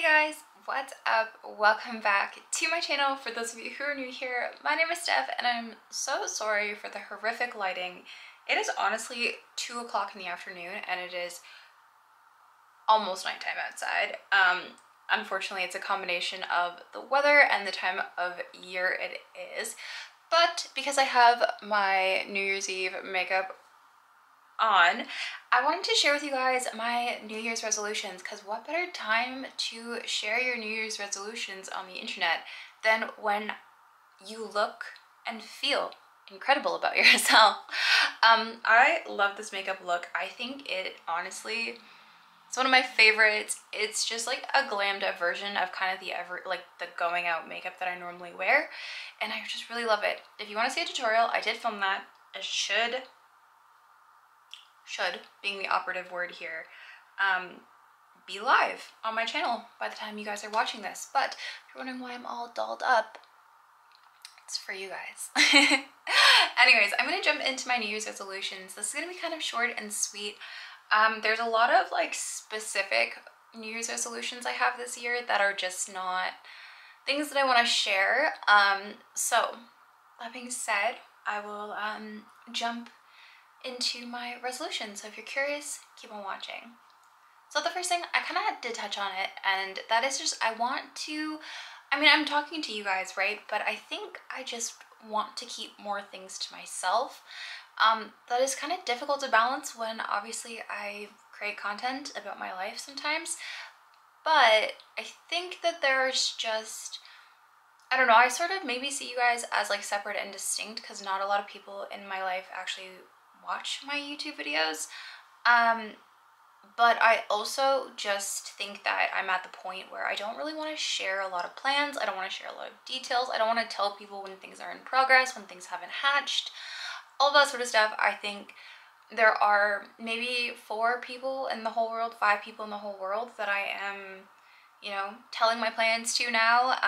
Hey guys, what's up? Welcome back to my channel. For those of you who are new here, my name is Steph and I'm so sorry for the horrific lighting. It is honestly 2 o'clock in the afternoon and it is almost nighttime outside. Unfortunately, it's a combination of the weather and the time of year it is. But because I have my New Year's Eve makeup on, I wanted to share with you guys my New Year's resolutions, because what better time to share your New Year's resolutions on the internet than when you look and feel incredible about yourself. I love this makeup look. I think it honestly, it's one of my favorites. It's just like a glammed up version of kind of the going out makeup that I normally wear, and I just really love it. If you want to see a tutorial, I did film that. It should being the operative word here, be live on my channel by the time you guys are watching this. But if you're wondering why I'm all dolled up, it's for you guys. Anyways, I'm gonna jump into my New Year's resolutions. This is gonna be kind of short and sweet. There's a lot of like specific New Year's resolutions I have this year that are just not things that I want to share. So that being said, I will jump into my resolution. So if you're curious, keep on watching. So the first thing, I kind of did touch on it, and that is just I want to, I'm talking to you guys, right? But I think I just want to keep more things to myself. That is kind of difficult to balance when obviously I create content about my life sometimes. But I think that there's just, I don't know, I sort of maybe see you guys as like separate and distinct because not a lot of people in my life actually watch my YouTube videos. But I also just think that I'm at the point where I don't really want to share a lot of plans. I don't want to share a lot of details. I don't want to tell people when things are in progress, when things haven't hatched, all that sort of stuff. I think there are maybe 4 people in the whole world, 5 people in the whole world that I am, telling my plans to now.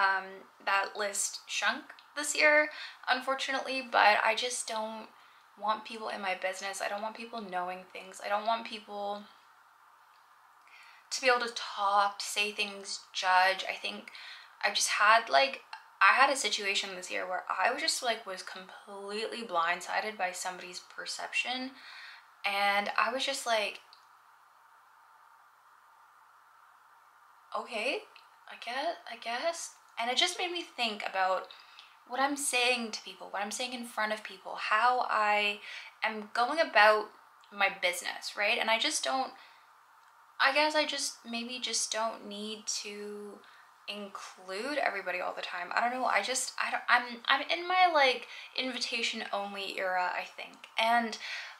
That list shrunk this year, unfortunately, but I just don't want people in my business. I don't want people knowing things. I don't want people to be able to talk, to say things, judge. I think I've just had I had a situation this year where I was just was completely blindsided by somebody's perception, and I was just like, okay, I guess. And it just made me think about what I'm saying to people, what I'm saying in front of people, how I am going about my business, right? And I just don't, I guess I just maybe just don't need to include everybody all the time. I don't know, I'm in my invitation only era, I think. And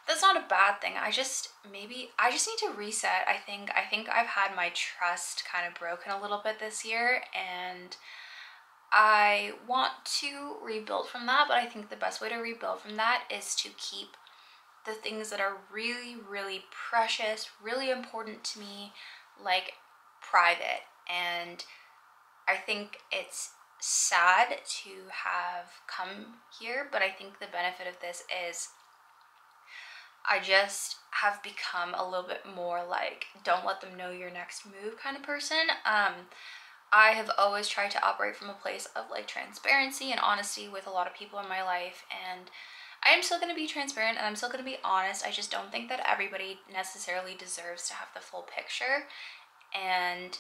that's not a bad thing. I just need to reset. I think I've had my trust kind of broken a little bit this year, and I want to rebuild from that. But I think the best way to rebuild from that is to keep the things that are really, really precious, really important to me, private. And I think it's sad to have come here, but I think the benefit of this is I just have become a little bit more don't let them know your next move kind of person. I have always tried to operate from a place of transparency and honesty with a lot of people in my life, and I am still going to be transparent and I'm still going to be honest. I just don't think that everybody necessarily deserves to have the full picture, and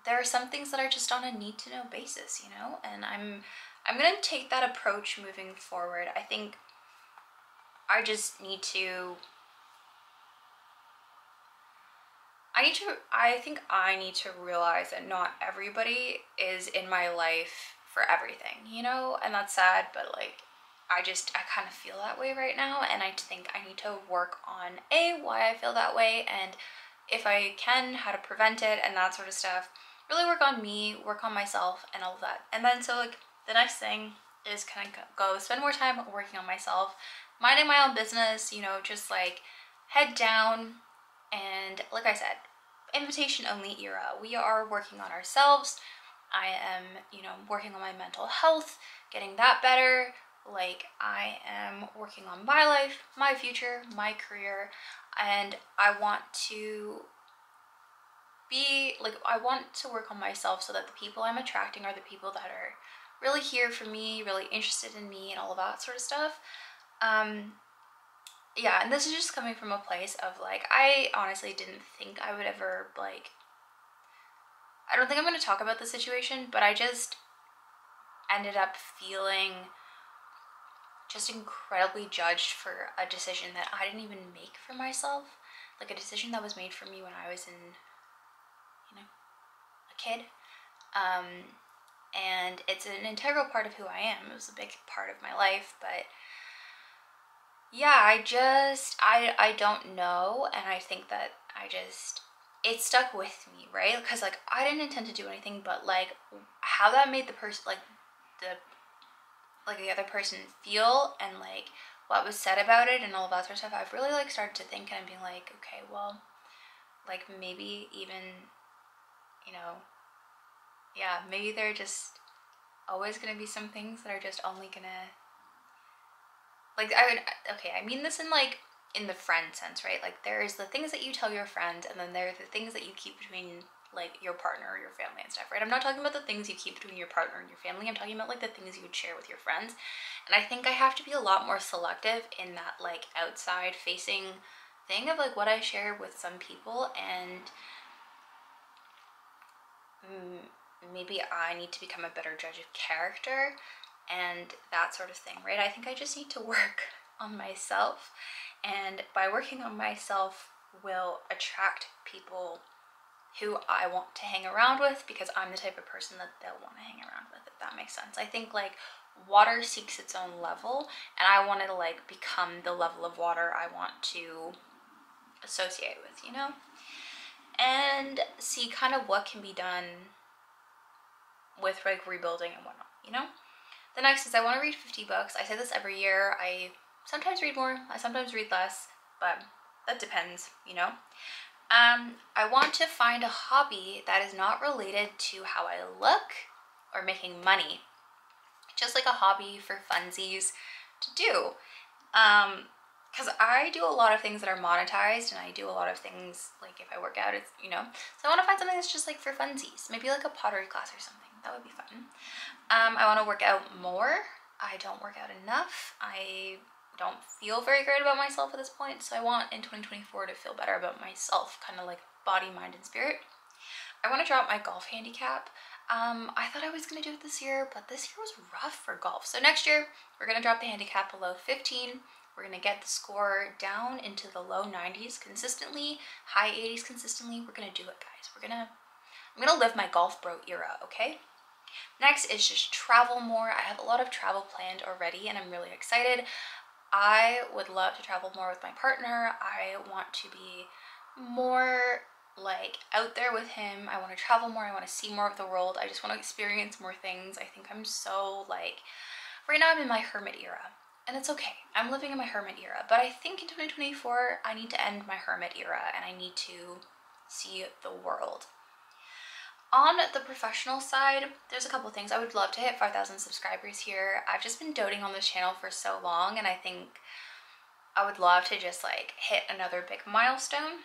there are some things that are just on a need to know basis, and I'm going to take that approach moving forward. I think I just need to, I think I need to realize that not everybody is in my life for everything, and that's sad, but I kind of feel that way right now, and I think I need to work on why I feel that way, and if I can, how to prevent it and that sort of stuff. Really work on me, work on myself and all of that. And then so the next thing is kind of go spend more time working on myself, minding my own business, just head down. And like I said, invitation only era. We are working on ourselves. I am, working on my mental health, getting that better. I am working on my life, my future, my career, and I want to be like, I want to work on myself so that the people I'm attracting are the people that are really here for me, really interested in me, and all of that sort of stuff. Yeah, and this is just coming from a place of like, I honestly didn't think I would ever like, I don't think I'm going to talk about the situation, but I just ended up feeling just incredibly judged for a decision that I didn't even make for myself. Like a decision that was made for me when I was in, you know, a kid. And it's an integral part of who I am. It was a big part of my life, but yeah, I don't know, and I think that it stuck with me, right? Because like I didn't intend to do anything, but like how that made the person, like the other person feel, and like what was said about it and all of that sort of stuff, I've really like started to think and being like, okay, well, like maybe even, you know, yeah, maybe there are just always gonna be some things that are just only gonna, like, I mean this in like, in the friend sense, right? Like there's the things that you tell your friend, and then there are the things that you keep between like your partner or your family and stuff, right? I'm not talking about the things you keep between your partner and your family. I'm talking about like the things you would share with your friends. And I think I have to be a lot more selective in that like outside facing thing of like what I share with some people, and maybe I need to become a better judge of character and that sort of thing, right? I think I just need to work on myself, and by working on myself will attract people who I want to hang around with, because I'm the type of person that they'll want to hang around with, if that makes sense. I think like water seeks its own level, and I want to like become the level of water I want to associate with, you know? And see kind of what can be done with like rebuilding and whatnot, you know? The next is I want to read 50 books. I say this every year. I sometimes read more, I sometimes read less, but that depends, you know? I want to find a hobby that is not related to how I look or making money. Just like a hobby for funsies to do. Because I do a lot of things that are monetized, and I do a lot of things, like if I work out, it's, you know. So I want to find something that's just like for funsies. Maybe like a pottery class or something. That would be fun. I want to work out more. I don't work out enough. I don't feel very great about myself at this point, so I want in 2024 to feel better about myself, kind of like body, mind, and spirit. I want to drop my golf handicap. I thought I was going to do it this year, but this year was rough for golf. So next year, we're going to drop the handicap below 15. We're going to get the score down into the low 90s consistently, high 80s consistently. We're going to do it, guys. I'm going to live my golf bro era, okay? Next is just travel more. I have a lot of travel planned already, and I'm really excited. I would love to travel more with my partner. I want to be more like out there with him. I want to travel more. I want to see more of the world. I just want to experience more things. I think I'm so like, right now I'm in my hermit era, and it's okay. I'm living in my hermit era, but I think in 2024 I need to end my hermit era and I need to see the world. On the professional side, there's a couple things. I would love to hit 5,000 subscribers here. I've just been doting on this channel for so long, and I think I would love to just like hit another big milestone.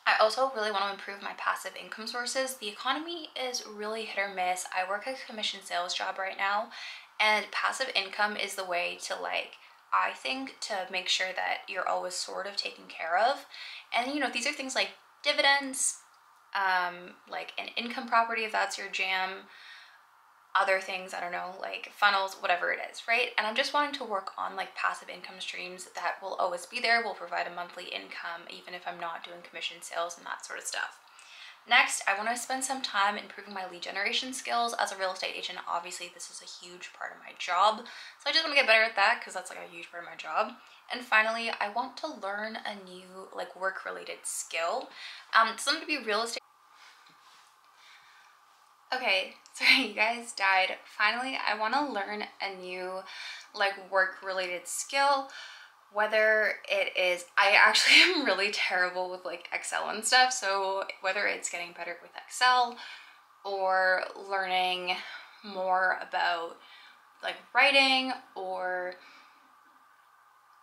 I also really want to improve my passive income sources. The economy is really hit or miss. I work a commission sales job right now, and passive income is the way to like, I think, to make sure that you're always sort of taken care of. And you know, these are things like dividends, like an income property if that's your jam, other things, I don't know, like funnels, whatever it is, right? And I'm just wanting to work on like passive income streams that will always be there, will provide a monthly income even if I'm not doing commission sales and that sort of stuff. Next, I want to spend some time improving my lead generation skills. As a real estate agent, obviously this is a huge part of my job, so I just want to get better at that because that's like a huge part of my job. And finally, I want to learn a new like work-related skill. Something to be real estate. Okay, sorry, you guys died. Finally, I want to learn a new like work-related skill, whether it is, I actually am really terrible with like Excel and stuff, so whether it's getting better with Excel or learning more about like writing or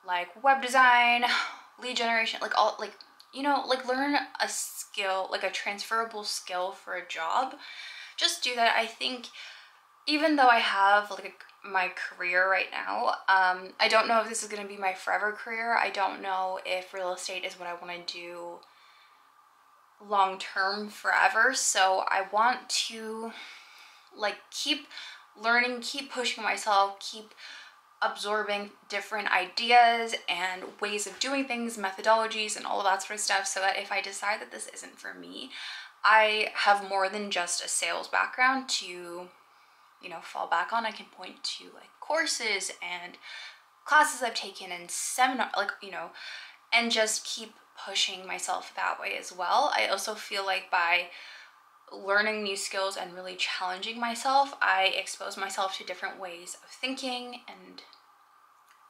like web design, lead generation, like all like, you know, like learn a skill, like a transferable skill for a job. Just do that. I think even though I have like my career right now, I don't know if this is going to be my forever career. I don't know if real estate is what I want to do long term forever. So I want to like keep learning, keep pushing myself, keep absorbing different ideas and ways of doing things, methodologies, and all of that sort of stuff, so that if I decide that this isn't for me, I have more than just a sales background to, you know, fall back on. I can point to like courses and classes I've taken and seminar, like, you know, and just keep pushing myself that way as well. I also feel like by learning new skills and really challenging myself, I expose myself to different ways of thinking and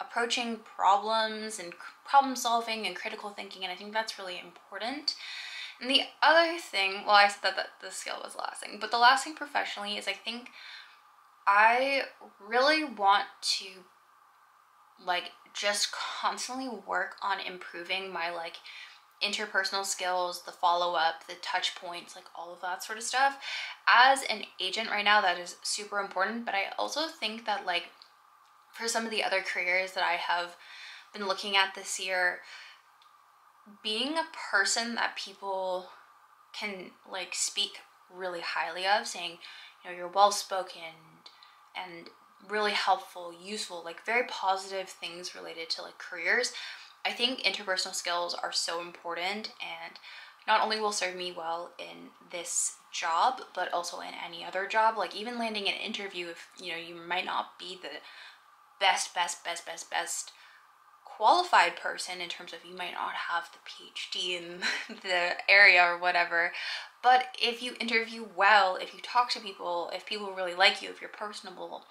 approaching problems and problem solving and critical thinking, and I think that's really important. And the other thing, well, I said that the skill was the last thing, but the last thing professionally is I think I really want to like just constantly work on improving my like interpersonal skills, the follow-up, the touch points, like all of that sort of stuff. As an agent right now, that is super important, but I also think that like for some of the other careers that I have been looking at this year, being a person that people can like speak really highly of, saying, you know, you're well-spoken and really helpful, useful, like very positive things related to like careers. I think interpersonal skills are so important, and not only will serve me well in this job, but also in any other job. Like even landing an interview, if you know you might not be the best qualified person in terms of, you might not have the PhD in the area or whatever, but if you interview well, if you talk to people, if people really like you, if you're personable,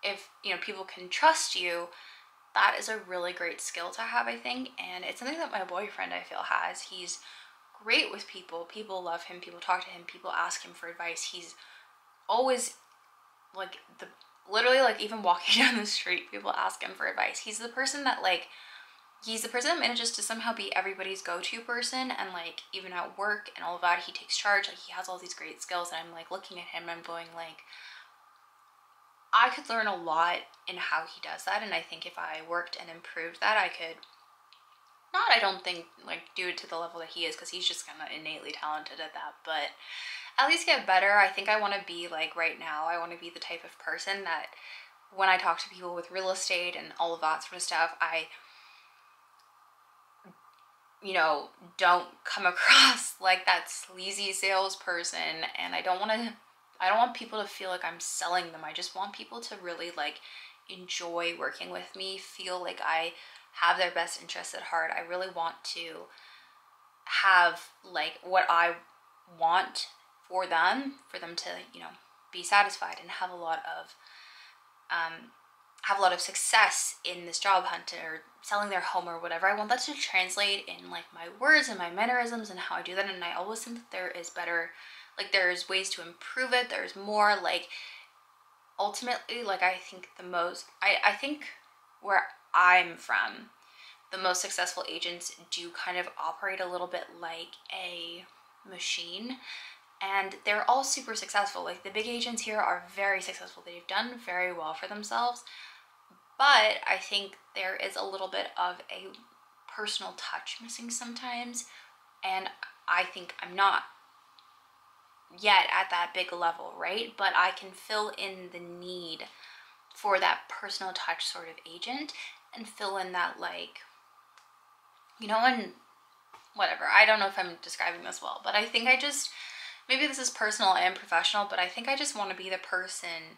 if you know people can trust you, that is a really great skill to have, I think. And it's something that my boyfriend, I feel, has. He's great with people. People love him, people talk to him, people ask him for advice. He's always like literally like even walking down the street, people ask him for advice. He's the person that like, he's the person that manages to somehow be everybody's go-to person, and like even at work and all of that, he takes charge. Like he has all these great skills, and I'm like looking at him and I'm going like, I could learn a lot in how he does that. And I think if I worked and improved that, I could not, I don't think like do it to the level that he is, because he's just kind of innately talented at that, but at least get better. I think I want to be like, right now, I want to be the type of person that when I talk to people with real estate and all of that sort of stuff, I, you know, don't come across like that sleazy salesperson. And I don't want people to feel like I'm selling them. I just want people to really like enjoy working with me, feel like I have their best interests at heart. I really want to have like what I want for them to, you know, be satisfied and have a lot of success in this job hunt or selling their home or whatever. I want that to translate in like my words and my mannerisms and how I do that. And I always think that there is better, like there's ways to improve it. There's more, like ultimately, like I think the most, I think where I'm from, the most successful agents do kind of operate a little bit like a machine, and they're all super successful. Like the big agents here are very successful. They've done very well for themselves, but I think there is a little bit of a personal touch missing sometimes, and I think I'm not yet at that big level, right? But I can fill in the need for that personal touch sort of agent and fill in that, like, you know, and whatever. I don't know if I'm describing this well, but I think I just, maybe this is personal and professional, but I think I just want to be the person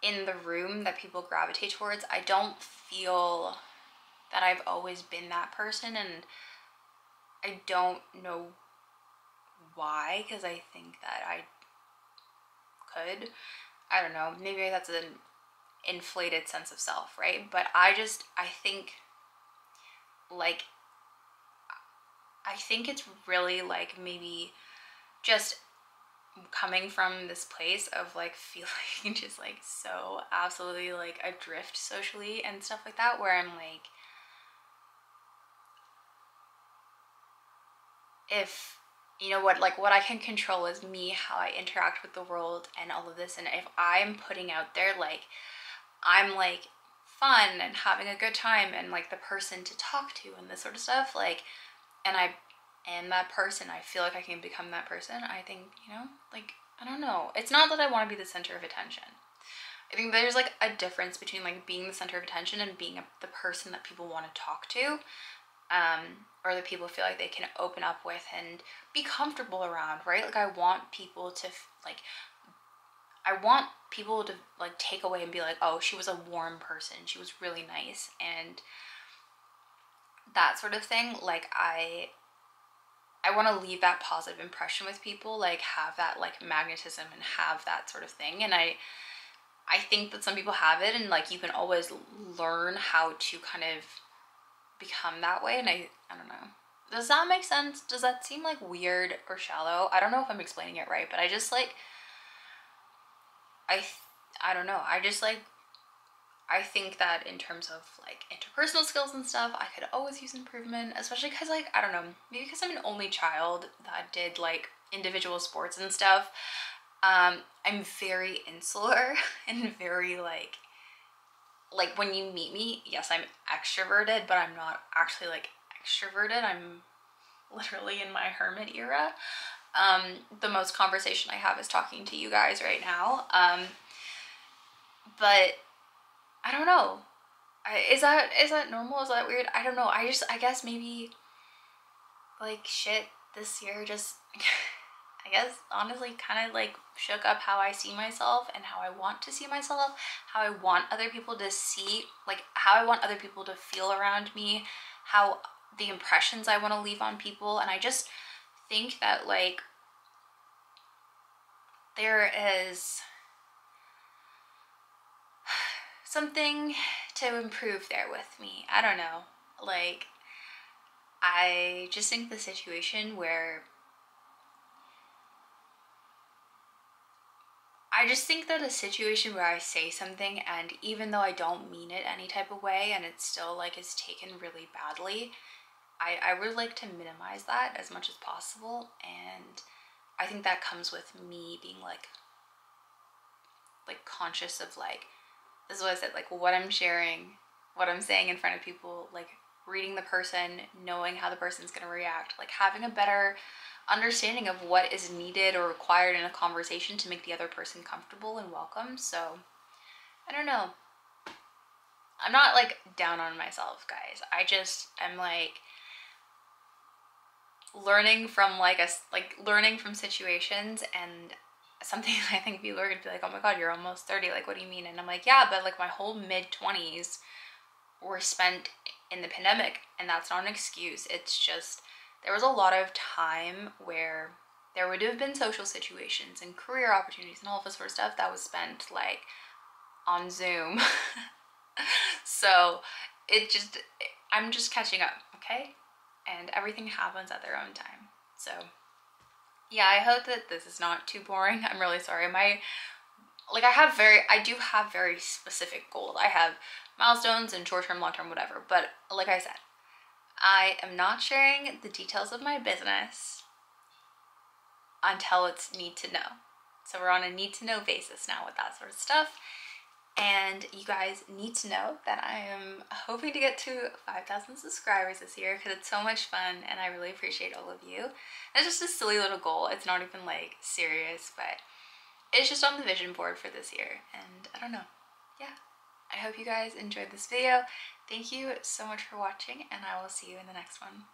in the room that people gravitate towards. I don't feel that I've always been that person, and I don't know why, because I think that I could. I don't know, maybe that's an inflated sense of self, right? But I think like, I think it's really like maybe just coming from this place of like feeling just like so absolutely like adrift socially and stuff like that, where I'm like, if, you know what, like what I can control is me, how I interact with the world and all of this. And if I'm putting out there like I'm like fun and having a good time and like the person to talk to and this sort of stuff, like, and I am that person, I feel like I can become that person, I think, you know, like, I don't know, it's not that I want to be the center of attention. I think there's like a difference between like being the center of attention and being the person that people want to talk to, or that people feel like they can open up with and be comfortable around, right? Like I want people to like, I want people to like take away and be like, oh, she was a warm person, she was really nice, and that sort of thing. Like I want to leave that positive impression with people, like have that like magnetism and have that sort of thing. And I think that some people have it, and like you can always learn how to kind of become that way. And I don't know. Does that make sense? Does that seem like weird or shallow? I don't know if I'm explaining it right, but I just like, I don't know. I just like, I think that in terms of like interpersonal skills and stuff, I could always use improvement, especially because like, I don't know, maybe because I'm an only child that did like individual sports and stuff. I'm very insular and very like when you meet me, yes, I'm extroverted, but I'm not actually like extroverted. I'm literally in my hermit era. The most conversation I have is talking to you guys right now. But I don't know. Is that normal? Is that weird? I don't know. I guess maybe like shit this year just I guess honestly kind of like shook up how I see myself and how I want to see myself, how I want other people to see, like how I want other people to feel around me, how the impressions I want to leave on people. And I just think that like there is something to improve there with me. I don't know. Like I just think the situation where I just think that a situation where I say something and even though I don't mean it any type of way and it still like is taken really badly, I would like to minimize that as much as possible. And I think that comes with me being like conscious of like, this is what I said, like what I'm sharing, what I'm saying in front of people, like reading the person, knowing how the person's gonna react, like having a better understanding of what is needed or required in a conversation to make the other person comfortable and welcome. So I don't know. I'm not like down on myself, guys. I just am like learning from learning from situations, and something I think people are gonna be like, oh my god, you're almost 30, like what do you mean? And I'm like, yeah, but like my whole mid-20s were spent in the pandemic, and that's not an excuse. It's just there was a lot of time where there would have been social situations and career opportunities and all of this sort of stuff that was spent like on Zoom. So I'm just catching up, okay? And everything happens at their own time. So yeah, I hope that this is not too boring. I'm really sorry. I do have very specific goals. I have milestones and short-term, long-term, whatever. But like I said, I am not sharing the details of my business until it's need to know. So we're on a need to know basis now with that sort of stuff. And you guys need to know that I am hoping to get to 5,000 subscribers this year because it's so much fun and I really appreciate all of you. It's just a silly little goal. It's not even like serious, but it's just on the vision board for this year. And I don't know. Yeah. I hope you guys enjoyed this video. Thank you so much for watching, and I will see you in the next one.